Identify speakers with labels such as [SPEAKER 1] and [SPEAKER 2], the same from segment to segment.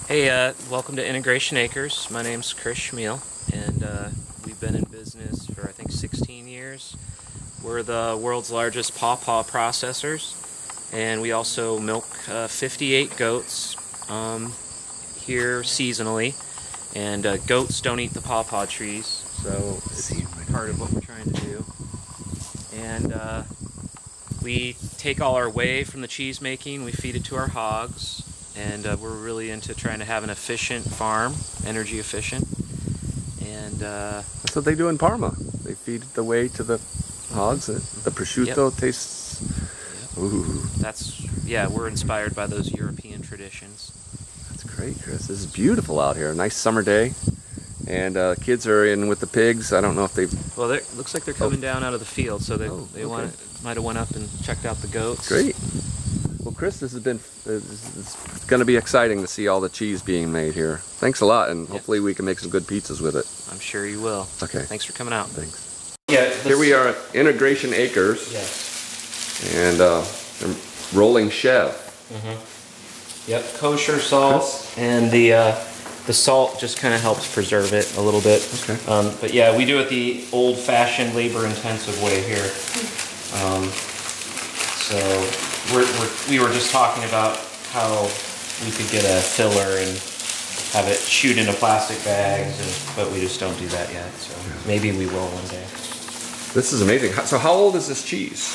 [SPEAKER 1] Hey, welcome to Integration Acres. My name's Chris Schmiel, and we've been in business for I think 16 years. We're the world's largest pawpaw processors, and we also milk 58 goats here seasonally. And goats don't eat the pawpaw trees, so it's part of what we're trying to do. And we take all our whey from the cheese making, we feed it to our hogs. And we're really into trying to have an efficient farm, energy efficient. And
[SPEAKER 2] that's what they do in Parma. They feed the whey to the hogs. The prosciutto tastes.
[SPEAKER 1] Yep.
[SPEAKER 2] Ooh.
[SPEAKER 1] We're inspired by those European traditions.
[SPEAKER 2] That's great, Chris. This is beautiful out here. Nice summer day, and kids are in with the pigs. I don't know if they.
[SPEAKER 1] Well, it looks like they're coming down out of the field, so they might have went up and checked out the goats.
[SPEAKER 2] Great. Well, Chris, it's going to be exciting to see all the cheese being made here. Thanks a lot, and hopefully we can make some good pizzas with it.
[SPEAKER 1] I'm sure you will.
[SPEAKER 2] Okay.
[SPEAKER 1] Thanks for coming out.
[SPEAKER 2] Thanks.
[SPEAKER 1] Yeah.
[SPEAKER 2] Here we are at Integration Acres.
[SPEAKER 1] Yes.
[SPEAKER 2] And rolling chev.
[SPEAKER 1] Yep. Kosher salt, and the salt just kind of helps preserve it a little bit.
[SPEAKER 2] Okay.
[SPEAKER 1] But yeah, we do it the old-fashioned, labor-intensive way here. So. We were just talking about how we could get a filler and have it shoot into plastic bags, but we just don't do that yet. So maybe we will one day.
[SPEAKER 2] This is amazing. So how old is this cheese?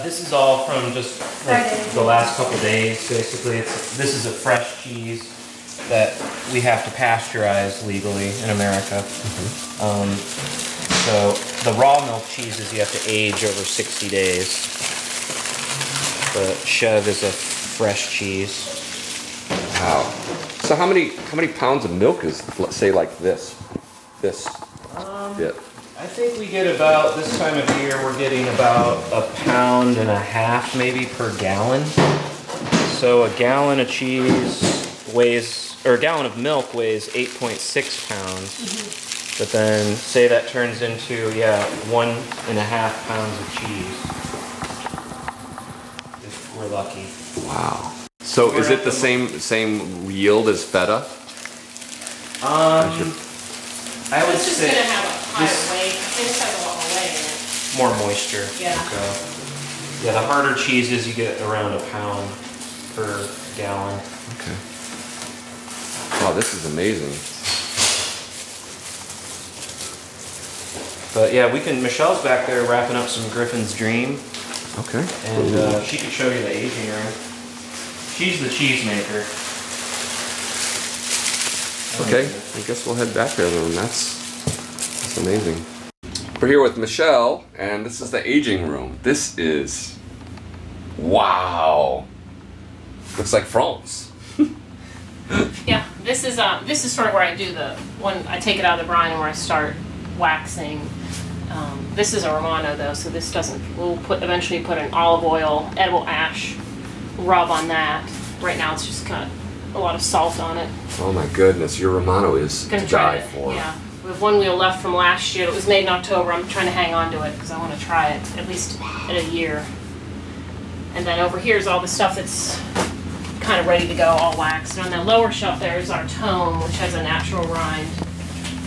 [SPEAKER 1] This is all from just like the last couple days, basically. This is a fresh cheese that we have to pasteurize legally in America. So the raw milk cheeses you have to age over 60 days. The chev is a fresh cheese.
[SPEAKER 2] Wow. So how many pounds of milk is, let's say, like this?
[SPEAKER 1] I think we get about, this time of year, we're getting about 1.5 pounds maybe per gallon. So a gallon of cheese weighs, or a gallon of milk weighs 8.6 pounds. But then say that turns into 1.5 pounds of cheese. We're lucky.
[SPEAKER 2] Wow. So is it the same yield as feta?
[SPEAKER 1] I would
[SPEAKER 3] it's just
[SPEAKER 1] say
[SPEAKER 3] gonna have a higher weight. I think this has a lot more weight in it.
[SPEAKER 1] more moisture.
[SPEAKER 3] Yeah.
[SPEAKER 1] Yeah, the harder cheeses you get around 1 pound per gallon.
[SPEAKER 2] Okay. Wow, this is amazing.
[SPEAKER 1] But yeah, Michelle's back there wrapping up some Griffin's Dream.
[SPEAKER 2] Okay.
[SPEAKER 1] And she could show you the aging room. She's the cheese maker.
[SPEAKER 2] Okay, I guess we'll head back there then. That's amazing. We're here with Michelle, and this is the aging room. This is, wow. Looks like France.
[SPEAKER 3] Yeah, this is sort of where I do when I take it out of the brine and where I start waxing. This is a Romano though, so this doesn't. We'll eventually put an olive oil, edible ash rub on that. Right now it's just got a lot of salt on it.
[SPEAKER 2] Oh my goodness, your Romano is to die for.
[SPEAKER 3] Yeah, we have one wheel left from last year. It was made in October. I'm trying to hang on to it because I want to try it at least in a year. And then over here is all the stuff that's kind of ready to go, all waxed. And on that lower shelf there is our tome, which has a natural rind.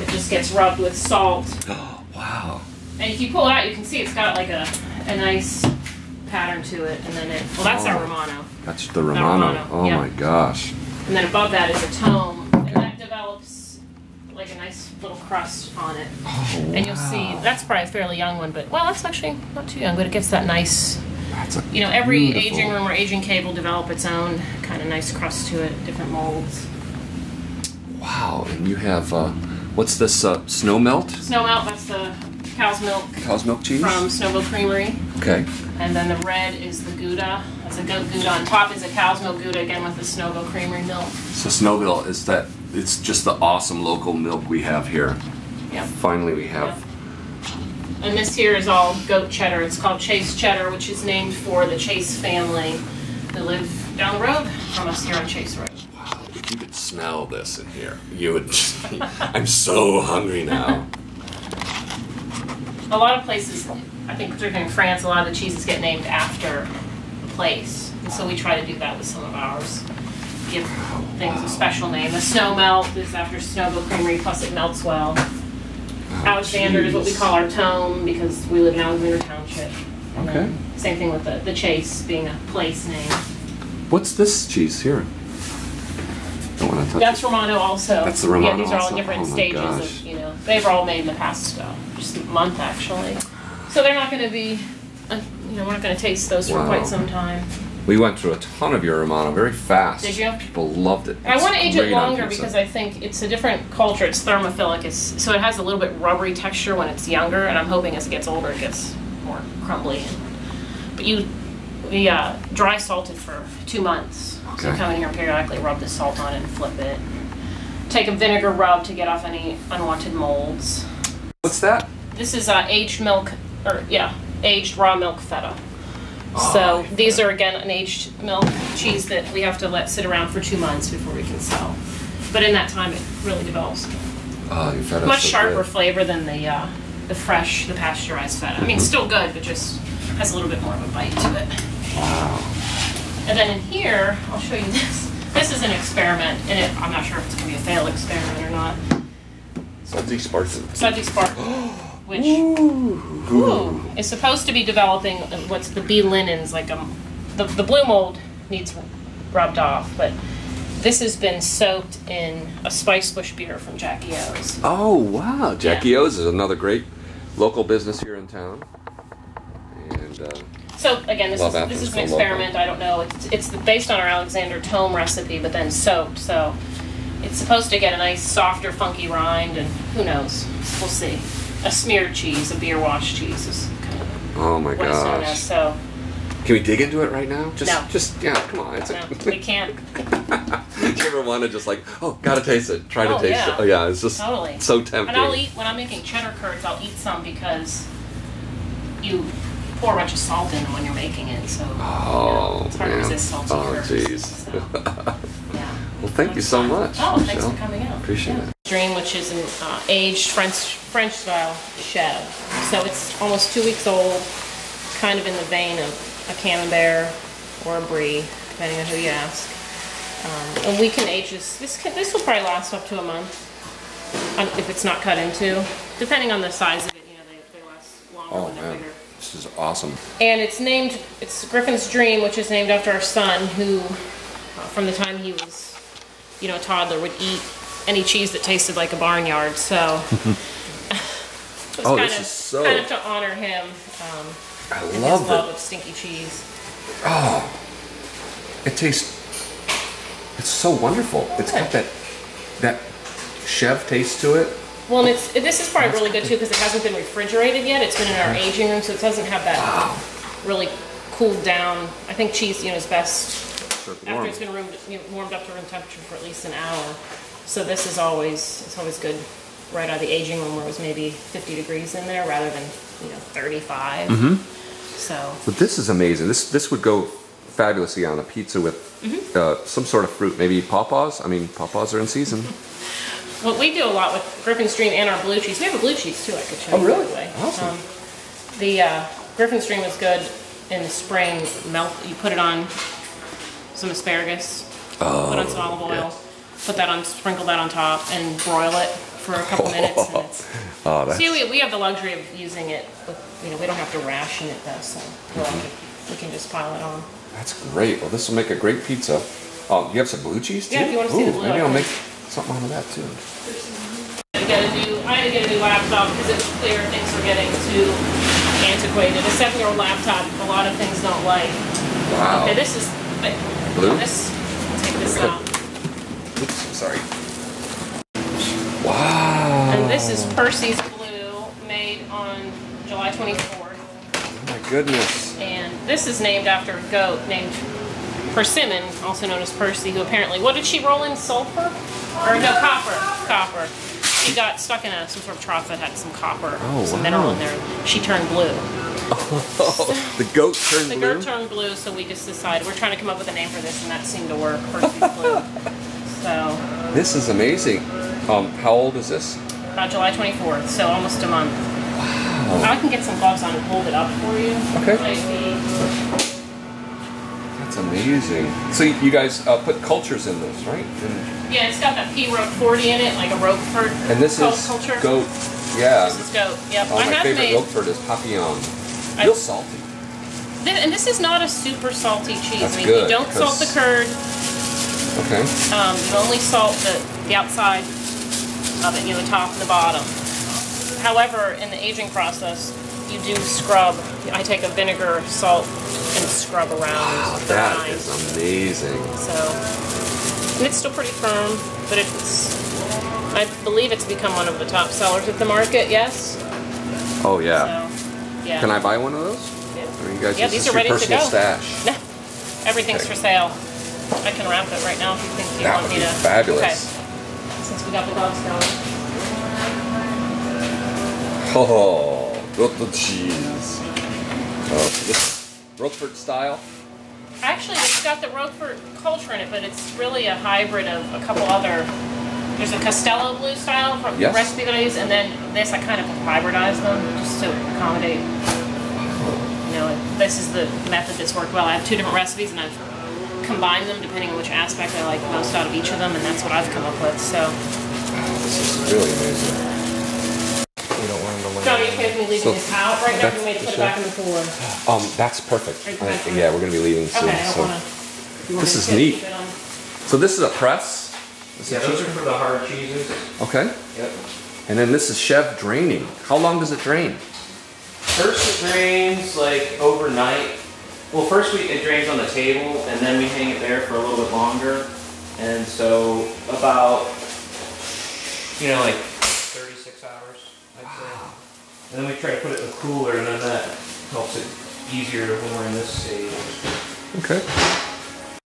[SPEAKER 3] It just gets rubbed with salt.
[SPEAKER 2] Oh, wow.
[SPEAKER 3] And if you pull it out, you can see it's got like a nice pattern to it. And then that's our Romano.
[SPEAKER 2] That's the Romano. Oh my gosh.
[SPEAKER 3] And then above that is a tome. And that develops like a nice little crust on it.
[SPEAKER 2] Oh, wow.
[SPEAKER 3] And you'll see, that's probably a fairly young one, but well, that's actually not too young, but it gives that nice, every aging room or aging cave will develop its own kind of nice crust to it, different molds.
[SPEAKER 2] Wow, and you have, what's this, snow melt?
[SPEAKER 3] Snow melt, that's the cow's milk.
[SPEAKER 2] Cow's milk cheese?
[SPEAKER 3] From Snowville Creamery.
[SPEAKER 2] Okay.
[SPEAKER 3] And then the red is the Gouda. That's a goat Gouda. On top is a cow's milk Gouda, again with the Snowville Creamery milk.
[SPEAKER 2] So Snowville, it's just the awesome local milk we have here.
[SPEAKER 3] Yep.
[SPEAKER 2] Finally we have.
[SPEAKER 3] Yep. And this here is all goat cheddar. It's called Chase Cheddar, which is named for the Chase family who live down the road from us here on Chase Road.
[SPEAKER 2] Wow, if you could smell this in here, you would I'm so hungry now.
[SPEAKER 3] A lot of places, I think particularly in France, a lot of the cheeses get named after the place. And so we try to do that with some of ours. give things a special name. The snow melt is after Snowville Creamery, plus it melts well. Alexander is what we call our tome because we live in Alexander Township. And then same thing with the Chase being a place name.
[SPEAKER 2] What's this cheese here? Don't want to touch
[SPEAKER 3] That's
[SPEAKER 2] it.
[SPEAKER 3] Romano also.
[SPEAKER 2] That's the Romano
[SPEAKER 3] Yeah, these are all
[SPEAKER 2] also.
[SPEAKER 3] in different
[SPEAKER 2] Oh my
[SPEAKER 3] stages
[SPEAKER 2] gosh.
[SPEAKER 3] of, you know, they've all made in the past, just a month actually. So they're not going to be, you know, we're not going to taste those for quite some time.
[SPEAKER 2] We went through a ton of your Romano very fast.
[SPEAKER 3] Did you?
[SPEAKER 2] People loved it.
[SPEAKER 3] I want to age it
[SPEAKER 2] great on
[SPEAKER 3] longer
[SPEAKER 2] pizza.
[SPEAKER 3] because I think it's a different culture. It's thermophilic, so it has a little bit rubbery texture when it's younger, and I'm hoping as it gets older it gets more crumbly. But we dry salt it for 2 months. So you come in here and periodically rub the salt on it and flip it. Take a vinegar rub to get off any unwanted molds.
[SPEAKER 2] What's that?
[SPEAKER 3] This is aged milk, aged raw milk feta. So these are again an aged milk cheese that we have to let sit around for 2 months before we can sell. But in that time, it really develops
[SPEAKER 2] Your feta's
[SPEAKER 3] much
[SPEAKER 2] so
[SPEAKER 3] sharper
[SPEAKER 2] good.
[SPEAKER 3] flavor than the fresh, the pasteurized feta. I mean, still good, but just has a little bit more of a bite to it.
[SPEAKER 2] Wow.
[SPEAKER 3] And then in here, I'll show you this. This is an experiment, and I'm not sure if it's going to be a failed experiment or not.
[SPEAKER 2] Sudsy Spartan.
[SPEAKER 3] Sudsy Spark, which is supposed to be developing what's the bee linens, like the blue mold needs rubbed off, but this has been soaked in a spice bush beer from Jackie O's.
[SPEAKER 2] Oh, wow. Jackie O's is another great local business here in town. And
[SPEAKER 3] so again, this is an experiment. I don't know. It's based on our Alexander Tome recipe, but then soaked. So it's supposed to get a nice, softer, funky rind, and who knows? We'll see. A smeared cheese, a beer wash cheese is kind of
[SPEAKER 2] oh my
[SPEAKER 3] what it's known
[SPEAKER 2] gosh.
[SPEAKER 3] as. So
[SPEAKER 2] Can we dig into it right now?
[SPEAKER 3] No.
[SPEAKER 2] Yeah, come on. It's
[SPEAKER 3] no, we can't.
[SPEAKER 2] Do you ever want to just like, gotta taste it, try to taste it? Oh yeah, it's just
[SPEAKER 3] Totally.
[SPEAKER 2] so tempting.
[SPEAKER 3] And I'll eat, when I'm making cheddar curds, I'll eat some because you pour a bunch of salt in when you're making it, so it's hard to resist salty curds.
[SPEAKER 2] Jeez.
[SPEAKER 3] So,
[SPEAKER 2] Well, thank you so much.
[SPEAKER 3] Oh, thanks
[SPEAKER 2] Michelle.
[SPEAKER 3] for coming out.
[SPEAKER 2] Appreciate it.
[SPEAKER 3] Dream, which is an aged French style chev. So it's almost 2 weeks old, kind of in the vein of a camembert or a brie, depending on who you ask. And we can age this. This will probably last up to a month if it's not cut into, depending on the size of it. You know, they last longer when they're bigger.
[SPEAKER 2] This is awesome.
[SPEAKER 3] And it's Griffin's Dream, which is named after our son, who, from the time he was, a toddler, would eat any cheese that tasted like a barnyard. So it was kind of to honor him.
[SPEAKER 2] I
[SPEAKER 3] and
[SPEAKER 2] love
[SPEAKER 3] his love of stinky cheese.
[SPEAKER 2] Oh, it's so wonderful. It's got that chef taste to it.
[SPEAKER 3] Well, and this is probably really good too because it hasn't been refrigerated yet. It's been in our aging room, so it doesn't have that really cooled down. I think cheese, is best after it's been warmed up to room temperature for at least an hour. So this is always good right out of the aging room where it was maybe 50 degrees in there rather than 35.
[SPEAKER 2] Mm-hmm.
[SPEAKER 3] So.
[SPEAKER 2] But this is amazing. This would go fabulously on a pizza with some sort of fruit, maybe pawpaws. I mean, pawpaws are in season.
[SPEAKER 3] What we do a lot with Griffin's Dream and our blue cheese. We have a blue cheese too. I could show you.
[SPEAKER 2] Oh, really?
[SPEAKER 3] By the way.
[SPEAKER 2] Awesome.
[SPEAKER 3] The Griffin's Dream is good in the spring. You put it on some asparagus. Put on some olive oil. Sprinkle that on top, and broil it for a couple minutes. And see, we have the luxury of using it. We don't have to ration it though, so we can just pile it on.
[SPEAKER 2] That's great. Well, this will make a great pizza. You have some blue cheese too?
[SPEAKER 3] Yeah, if you want to see the blue.
[SPEAKER 2] Maybe I'll make something out of that too.
[SPEAKER 3] I had to get a new laptop because it was clear things were getting too antiquated. A 7-year-old laptop, a lot of things don't like.
[SPEAKER 2] Wow.
[SPEAKER 3] Okay, this is
[SPEAKER 2] blue.
[SPEAKER 3] I'll take this out.
[SPEAKER 2] Oops, sorry. Wow.
[SPEAKER 3] And this is Percy's Blue, made on July 24th.
[SPEAKER 2] Oh my goodness.
[SPEAKER 3] And this is named after a goat named Persimmon, also known as Percy, who apparently, what did she roll in? Sulfur? Or no, copper. She got stuck in some sort of trough that had some copper, some mineral in there. She turned blue.
[SPEAKER 2] The goat turned blue?
[SPEAKER 3] The goat turned blue, so we just decided, we're trying to come up with a name for this, and that seemed to work, Percy's Blue. So.
[SPEAKER 2] This is amazing. How old is this?
[SPEAKER 3] About July 24th, so almost a month. Wow. I can get some gloves on and hold it up for you.
[SPEAKER 2] Okay.
[SPEAKER 3] That's
[SPEAKER 2] That's amazing. So you guys put cultures in this, right?
[SPEAKER 3] Yeah, it's got that P. Roqueforti in it, like a Roquefort
[SPEAKER 2] And this is
[SPEAKER 3] culture.
[SPEAKER 2] goat. Yeah.
[SPEAKER 3] This is goat. Yep.
[SPEAKER 2] Oh,
[SPEAKER 3] I
[SPEAKER 2] my
[SPEAKER 3] have
[SPEAKER 2] favorite
[SPEAKER 3] made.
[SPEAKER 2] Roquefort is Papillon. Real salty.
[SPEAKER 3] And this is not a super salty cheese.
[SPEAKER 2] That's
[SPEAKER 3] I mean,
[SPEAKER 2] good,
[SPEAKER 3] you don't salt the curd.
[SPEAKER 2] Okay.
[SPEAKER 3] You only salt the outside of it, the top and the bottom. However, in the aging process, you do scrub. I take a vinegar, salt, and scrub around.
[SPEAKER 2] Wow,
[SPEAKER 3] the
[SPEAKER 2] that
[SPEAKER 3] rind.
[SPEAKER 2] is amazing.
[SPEAKER 3] So, and it's still pretty firm, but I believe it's become one of the top sellers at the market. Yes.
[SPEAKER 2] Oh yeah.
[SPEAKER 3] So, yeah.
[SPEAKER 2] Can I buy one of those?
[SPEAKER 3] Yeah.
[SPEAKER 2] Or you guys,
[SPEAKER 3] Yeah,
[SPEAKER 2] is
[SPEAKER 3] these
[SPEAKER 2] this
[SPEAKER 3] are
[SPEAKER 2] your
[SPEAKER 3] ready to
[SPEAKER 2] personal
[SPEAKER 3] go.
[SPEAKER 2] stash?
[SPEAKER 3] No, everything's
[SPEAKER 2] Okay.
[SPEAKER 3] for sale. I can wrap it right now if you think you
[SPEAKER 2] That
[SPEAKER 3] want
[SPEAKER 2] would
[SPEAKER 3] me
[SPEAKER 2] be
[SPEAKER 3] to.
[SPEAKER 2] fabulous.
[SPEAKER 3] Okay. Since we got the dogs going.
[SPEAKER 2] Oh, goat cheese. Oh, so this Roquefort style.
[SPEAKER 3] Actually, it's got the Roquefort culture in it, but it's really a hybrid of a couple other. There's a Castello blue style from the
[SPEAKER 2] Yes.
[SPEAKER 3] recipe that I use, and then this I kind of hybridized them just to accommodate. This is the method that's worked well. I have two different recipes, and I've combined them depending on which aspect I like most out of each of them, and that's what I've come up with. So.
[SPEAKER 2] This is really amazing. We don't want to
[SPEAKER 3] John, are you okay with me leaving this out right now?
[SPEAKER 2] that's
[SPEAKER 3] You may
[SPEAKER 2] the
[SPEAKER 3] put it back in the cooler.
[SPEAKER 2] That's perfect.
[SPEAKER 3] Okay.
[SPEAKER 2] Yeah, we're gonna be leaving soon.
[SPEAKER 3] Okay, I don't
[SPEAKER 2] so.
[SPEAKER 3] want to.
[SPEAKER 2] This is neat. So this is a press. This
[SPEAKER 1] Yeah,
[SPEAKER 2] is
[SPEAKER 1] those are for the hard cheeses.
[SPEAKER 2] Okay.
[SPEAKER 1] Yep.
[SPEAKER 2] And then this is Chev draining. How long does it drain?
[SPEAKER 1] First it drains like overnight. Well, first it drains on the table, and then we hang it there for a little bit longer. And so about, like 36 hours, I'd say. And then we try to put it in the cooler, and then that helps it easier when we're in this stage.
[SPEAKER 2] Okay.